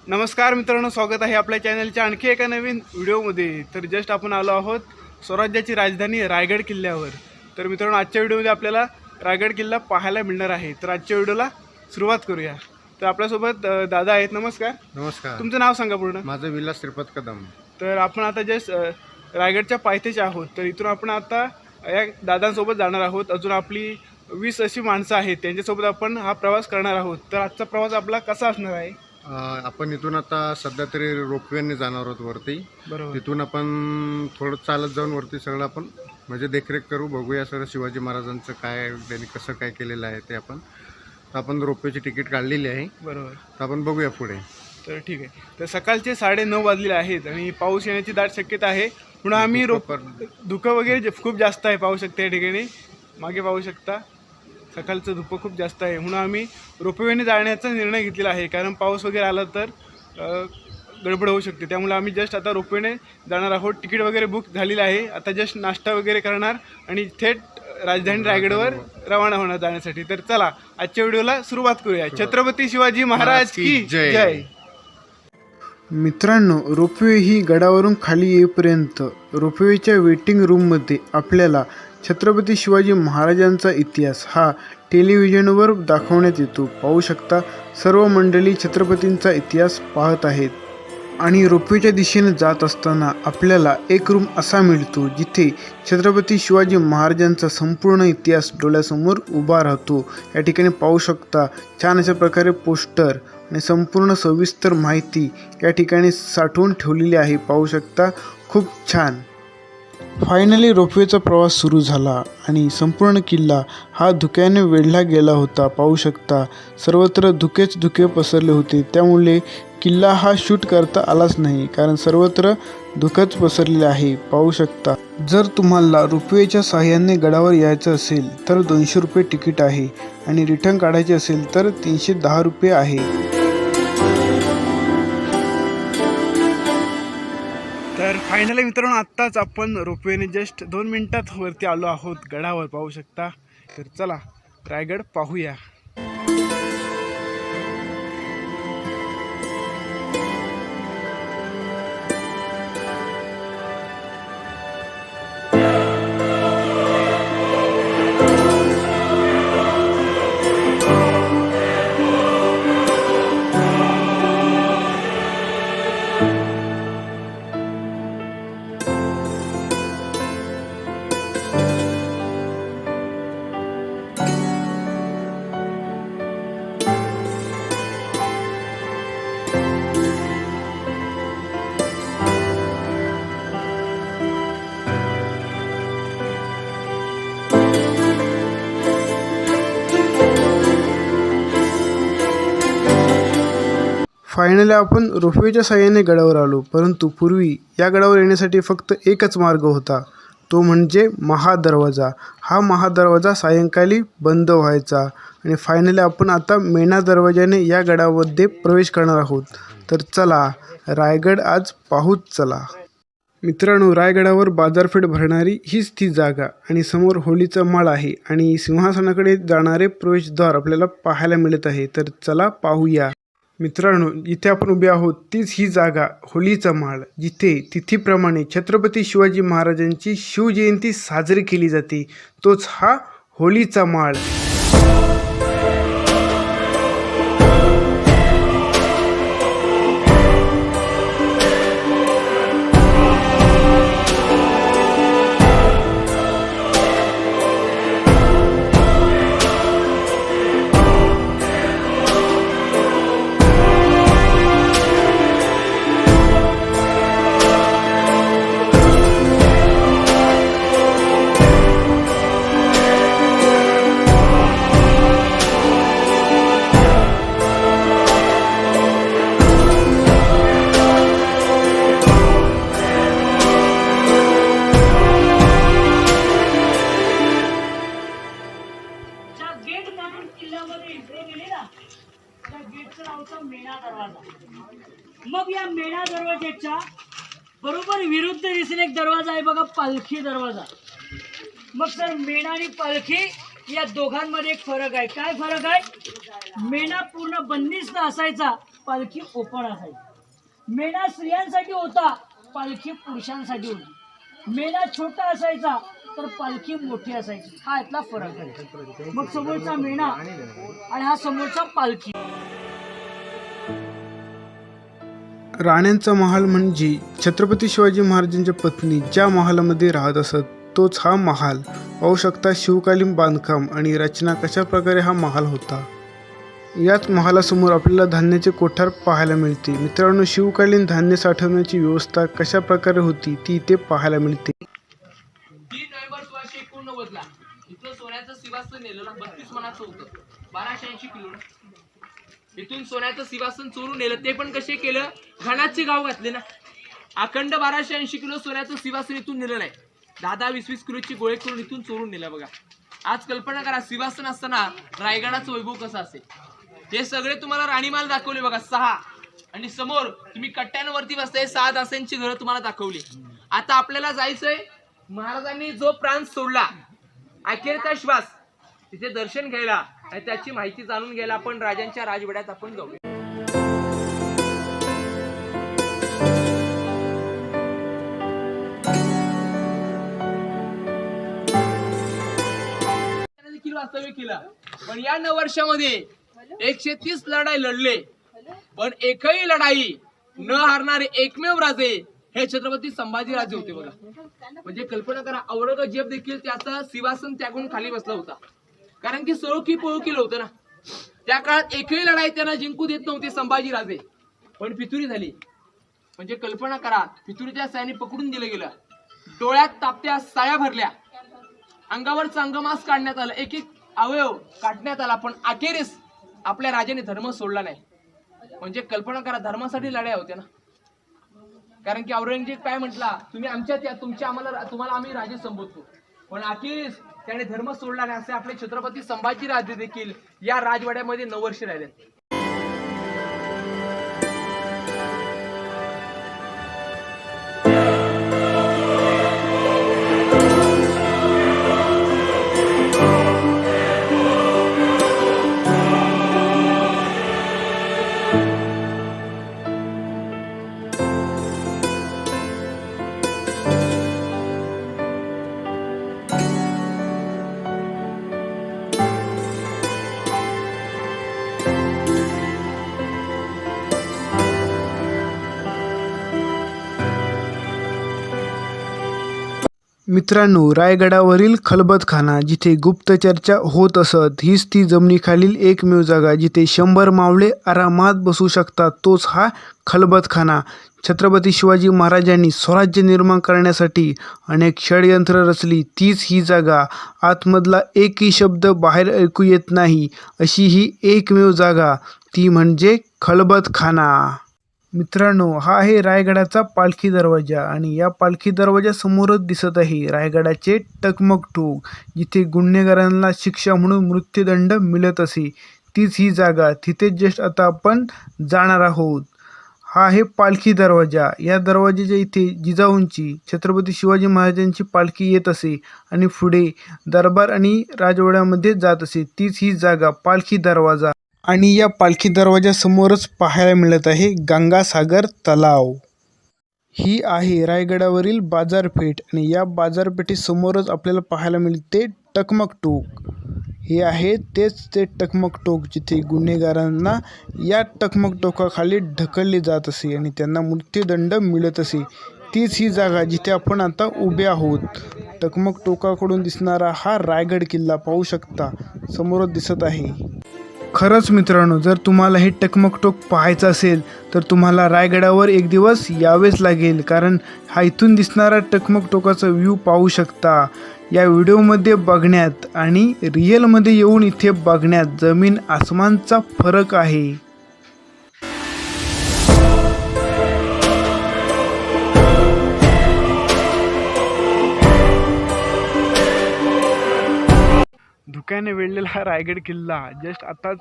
नमस्कार मित्रांनो, स्वागत आहे आपल्या चॅनलच्या आणखी एका नवीन व्हिडिओमध्ये। तर जस्ट आपण आलो आहोत स्वराज्याची राजधानी रायगड किल्ल्यावर। तर मित्रांनो, आजच्या व्हिडिओमध्ये आपल्याला रायगड किल्ला पाहायला मिळणार आहे। तर आजच्या व्हिडिओला सुरुवात करूया। तर आपल्यासोबत दादा आहेत। नमस्कार। नमस्कार। तुमचं नाव सांगा पूर्ण? माझं विलास श्रीपत कदम। तर आपण आता जस्ट रायगडच्या पायथ्याचे आहोत। तर इथून आपण आता या दादांसोबत जाणार आहोत। अजून आपली 20 अशी माणसं आहेत, त्यांच्यासोबत आपण हा प्रवास करणार आहोत। तर आजचा प्रवास आपला कसा असणार आहे? आपण इथून आता सध्या तरी रोपवेने जाणार आहोत वरती। बरोबर। तिथून आपण थोडं चालत जाऊन वरती सगळं आपण म्हणजे देखरेख करू, बघूया सगळं शिवाजी महाराजांचं काय त्यांनी कसं काय केलेलं आहे ते आपण रोपवेची तिकीट काढलेली आहे। बरोबर। तर आपण बघूया पुढे। तर ठीक आहे। तर सकाळचे 9:30 वाजलेले आहेत आणि पाऊस येण्याची दाट शक्यता आहे। म्हणून आम्ही धुकं वगैरे खूप जास्त आहे, पाहू शकता या ठिकाणी मागे पाहू शकता सकाळचं धुकं खूप जास्त आहे। म्हणून आम्ही रोपवेने जाण्याचा निर्णय घेतलेला आहे, कारण पाऊस वगैरे आला तर गडबड होऊ शकते। त्यामुळे आम्ही जस्ट आता रोपवेने जाणार आहोत। तिकीट वगैरे बुक झालेलं आहे। आता जस्ट नाश्ता वगैरे करणार आणि थेट राजधानी रायगडवर रवाना होणार जाण्यासाठी। तर चला आजच्या व्हिडिओला सुरुवात करूया। छत्रपती शिवाजी महाराज की जय। मित्रांनो, रोपवे ही गडावरून खाली येईपर्यंत रोपवेच्या वेटिंग रूममध्ये आपल्याला छत्रपती शिवाजी महाराजांचा इतिहास हा टेलिव्हिजनवर दाखवण्यात येतो। पाहू शकता सर्व मंडळी छत्रपतींचा इतिहास पाहत आहेत। आणि रोपवेच्या दिशेने जात असताना आपल्याला एक रूम असा मिळतो जिथे छत्रपती शिवाजी महाराजांचा संपूर्ण इतिहास डोळ्यासमोर उभा राहतो। या ठिकाणी पाहू शकता छान अशा प्रकारे पोस्टर आणि संपूर्ण सविस्तर माहिती या ठिकाणी साठवून ठेवलेली आहे। पाहू शकता खूप छान। फायनली रोपवेचा प्रवास सुरू झाला आणि संपूर्ण किल्ला हा धुक्याने वेढला गेला होता। पाहू शकता सर्वत्र धुकेच धुके पसरले होते, त्यामुळे किल्ला हा शूट करता आलाच नाही, कारण सर्वत्र धुकंच पसरलेले आहे। पाहू शकता जर तुम्हाला रोपवेच्या साहाय्याने गडावर यायचं असेल तर 200 रुपये तिकीट आहे आणि रिटर्न काढायचे असेल तर 310 रुपये आहे। तर फायनली मित्रांनो, आत्ताच आपण रोपवेने जस्ट 2 मिनिटात वरती आलो आहोत गडावर। पाहू शकता। तर चला रायगड पाहूया। फायनली आपण रोपवेच्या साहाय्याने गडावर आलो, परंतु पूर्वी या गडावर येण्यासाठी फक्त एकच मार्ग होता, तो म्हणजे महादरवाजा। हा महादरवाजा सायंकाळी बंद व्हायचा आणि फायनली आपण आता मेणा दरवाजाने या गडामध्ये प्रवेश करणार आहोत। तर चला रायगड आज पाहूच चला। मित्रांनो, रायगडावर बाजारपेठ भरणारी हीच ती जागा आणि समोर होलीचा माळ आहे आणि सिंहासनाकडे जाणारे प्रवेशद्वार आपल्याला पाहायला मिळत आहे। तर चला पाहूया। मित्रांनो, इथे आपण उभे आहोत तीच ही जागा होलीचा माळ, जिथे तिथीप्रमाणे छत्रपती शिवाजी महाराजांची शिवजयंती साजरी केली जाते। तोच हा होलीचा माळ। मग या मेणा दरवाजाच्या बरोबर विरुद्ध दिसेल एक दरवाजा आहे बघा, पालखी दरवाजा। मग सर मेणा आणि पालखी या दोघांमध्ये एक फरक आहे। काय फरक आहे? मेणा पूर्ण बंदिस्त असायचा, पालखी ओपन असायची. मेणा स्त्रियांसाठी होता, पालखी पुरुषांसाठी होती. मेणा छोटा असायचा तर पालखी मोठी असायची. हा यातला फरक आहे. मग समोरचा मेणा आणि हा समोरचा पालखी. राण्यांचा महाल म्हणजे छत्रपती शिवाजी महाराजांच्या पत्नी ज्या महालामध्ये राहत असत तोच हा महाल. पाहू शकता शिवकालीन बांधकाम आणि रचना कशा प्रकारे हा महाल होता. याच महालासमोर आपल्याला धान्याचे कोठार पाहायला मिळते. मित्रांनो, शिवकालीन धान्य साठवण्याची व्यवस्था कशा प्रकारे होती ती इथे पाहायला मिळते. 3 नोव्हेंबर 1689 इथं सोन्याचं सिंहासन नेलं ना, 32 मनाचं होतं, 1280 किलो. इथून सोन्याचं सिंहासन चोरून नेलं. ते पण कसे केलं, घणाचे गाव घातले ना. अखंड 1280 किलो सोन्याचं सिंहासन इथून नेलं नाही, 10-20 किलोची गोळे करून इथून चोरून नेलं. बघा, आज कल्पना करा, सिंहासन असताना रायगडाचं वैभव कसं असेल. हे सगळे तुम्हाला राणीमाल दाखवले बघा 6, आणि समोर तुम्ही कट्ट्यांवरती बसताय 6 दासांची घरं तुम्हाला दाखवली. आता आपल्याला जायचंय महाराजांनी जो प्रांत सोडला, अखेरचा श्वास, तिथे दर्शन घ्यायला आणि त्याची माहिती जाणून घ्यायला आपण राजांच्या राजवाड्यात आपण जाऊया. देखील वास्तव्य केलं, पण या 9 वर्षामध्ये 130 लढाई लढले, पण एकही लढाई न हारणारे एकमेव राजे हे छत्रपती संभाजीराजे होते. बघा, म्हणजे कल्पना करा, औरंगजेब देखील त्याचा सिंहासन त्यागून खाली बसला होता, कारण की सळोखी पळोखी होतं ना. त्या काळात एकही लढाई त्यांना जिंकू देत नव्हते संभाजीराजे, पण पितुरी झाली. म्हणजे कल्पना करा, पितुरीच्या सायाने पकडून दिलं गेलं, डोळ्यात तापत्या साया भरल्या, अंगावरचा अंगमास काढण्यात आलं, एक एक अवयव काढण्यात आला, पण अखेरीस आपल्या राजाने धर्म सोडला नाही. म्हणजे कल्पना करा, धर्मासाठी लढाया होत्या ना. कारण की औरंगजेब काय म्हटला, तुम्ही आमच्यात या, तुम्हाला आम्ही राजे संबोधतो, पण अखेरीस त्याने धर्म सोडला नाही. असे आपले छत्रपती संभाजीराजे देखील या राजवाड्यामध्ये 9 वर्ष राहिले. मित्रांनो, रायगडावरील खलबतखाना जिथे गुप्त चर्चा होत असत, हीच ती जमिनीखालील एकमेव जागा जिथे 100 मावळे आरामात बसू शकतात. तोच हा खलबतखाना. छत्रपती शिवाजी महाराजांनी स्वराज्य निर्माण करण्यासाठी अनेक षडयंत्र रचली, तीच ही जागा. आतमधला एकही शब्द बाहेर ऐकू येत नाही अशी ही एकमेव जागा, ती म्हणजे खलबतखाना. मित्रांनो, हा आहे रायगडाचा पालखी दरवाजा आणि या पालखी दरवाजासमोरच दिसत आहे रायगडाचे टकमक टोक, जिथे गुन्हेगारांना शिक्षा म्हणून मृत्यूदंड मिळत असे. तीच ही जागा, तिथे जस्ट आता आपण जाणार आहोत. हा आहे पालखी दरवाजा. या दरवाजाच्या इथे जिजाऊंची, छत्रपती शिवाजी महाराजांची पालखी येत असे आणि पुढे दरबार आणि राजवाड्यामध्ये जात असे. तीच ही जागा, पालखी दरवाजा. आणि या पालखी दरवाजासमोरच पाहायला मिळत आहे गंगासागर तलाव. ही आहे रायगडावरील बाजारपेठ आणि या बाजारपेठेसमोरच आपल्याला पाहायला मिळते टकमक टोक. हे आहे ते टकमक टोक, जिथे गुन्हेगारांना या टकमक टोकाखाली ढकलले जात असे आणि त्यांना मृत्यूदंड मिळत असे. तीच ही जागा जिथे आपण आता उभे आहोत. टकमक टोकाकडून दिसणारा हा रायगड किल्ला पाहू शकता, समोरच दिसत आहे. खरंच मित्रांनो, जर तुम्हाला हे टकमक टोक पाहायचं असेल तर तुम्हाला रायगडावर एक दिवस यावेच लागेल, कारण हा इथून दिसणारा टकमक टोकाचा व्ह्यू पाहू शकता. या व्हिडिओमध्ये बघण्यात आणि रिअलमध्ये येऊन इथे बघण्यात जमीन आसमानचा फरक आहे. धुक्याने वेढलेला हा रायगड किल्ला. जस्ट आताच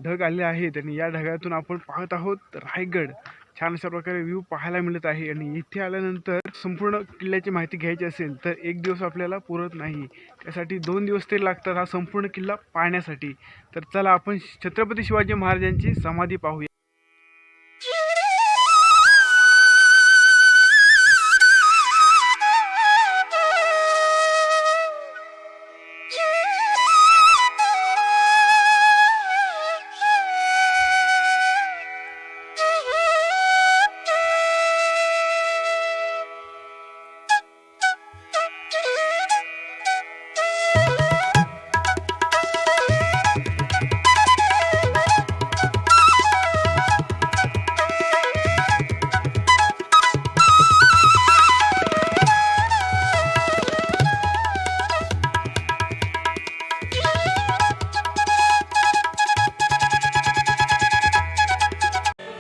ढग आले आहेत आणि या ढगातून आपण पाहत आहोत रायगड. छान अशा प्रकारे व्ह्यू पाहायला मिळत आहे. आणि इथे आल्यानंतर संपूर्ण किल्ल्याची माहिती घ्यायची असेल तर एक दिवस आपल्याला पुरत नाही, त्यासाठी 2 दिवस तरी लागतात हा संपूर्ण किल्ला पाहण्यासाठी. तर चला आपण छत्रपती शिवाजी महाराजांची समाधी पाहूया.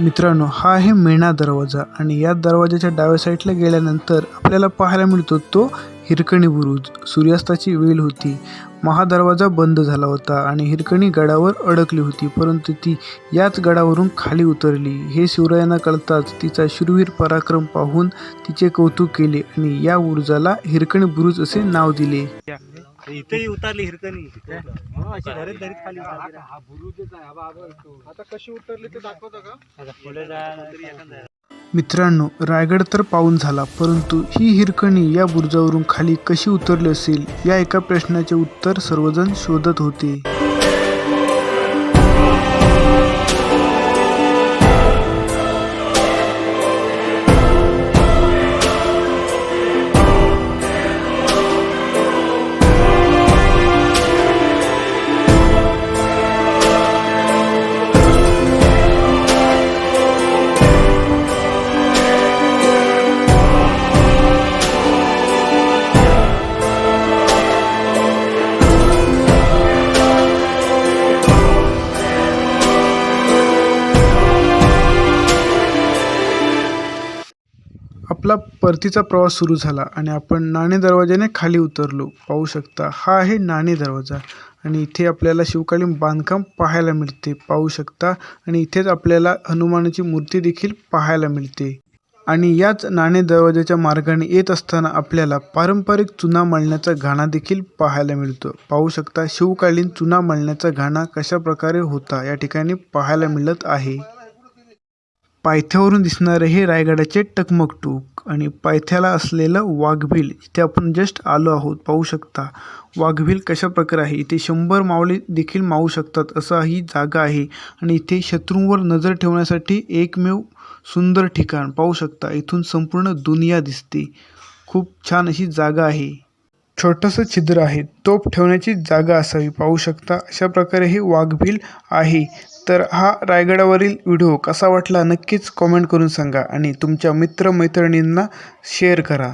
मित्रांनो, हा आहे मेणा दरवाजा आणि या दरवाजाच्या डाव्या साईडला गेल्यानंतर आपल्याला पाहायला मिळतो तो हिरकणी बुरुज. सूर्यास्ताची वेळ होती, महादरवाजा बंद झाला होता आणि हिरकणी गडावर अडकली होती, परंतु ती याच गडावरून खाली उतरली. हे शिवरायांना कळताच तिचा शूरवीर पराक्रम पाहून तिचे कौतुक केले आणि या बुरुजाला हिरकणी बुरुज असे नाव दिले. इथेही उतरली हिरकणी अशी धरीत धरीत खाली उतरली. आता कशी उतरली ते दाखवता का? आता पुढे जायला मित्रांनो, रायगड तर पाहून झाला, परंतु ही हिरकणी या बुरुजावरून खाली कशी उतरली असेल या एका प्रश्नाचे उत्तर सर्वजण शोधत होते. आपला परतीचा प्रवास सुरू झाला आणि आपण नाणे दरवाजाने खाली उतरलो. पाहू शकता हा आहे नाणे दरवाजा आणि इथे आपल्याला शिवकालीन बांधकाम पाहायला मिळते. पाहू शकता आणि इथेच आपल्याला हनुमानाची मूर्ती देखील पाहायला मिळते. आणि याच नाणे दरवाजाच्या मार्गाने येत असताना आपल्याला पारंपरिक चुना मळण्याचा घाणा देखील पाहायला मिळतो. पाहू शकता शिवकालीन चुना मळण्याचा घाणा कशा प्रकारे होता या ठिकाणी पाहायला मिळत आहे. पायथ्यावरून दिसणारे हे रायगडाचे टकमक आणि पायथ्याला असलेलं वाघबिल, इथे आपण जस्ट आलो आहोत. पाहू शकता वाघबिल कशा प्रकारे आहे. इथे 100 मावळे देखील मावू शकतात असा ही जागा आहे आणि इथे शत्रूंवर नजर ठेवण्यासाठी एकमेव सुंदर ठिकाण. पाहू शकता इथून संपूर्ण दुनिया दिसते. खूप छान अशी जागा आहे. छोटंसं छिद्र आहे, तोफ ठेवण्याची जागा असावी. पाहू शकता अशा प्रकारे हे वाघबिल आहे. तर हा रायगडावरील व्हिडिओ कसा वाटला नक्कीच कॉमेंट करून सांगा आणि तुमच्या मित्रमैत्रिणींना शेअर करा.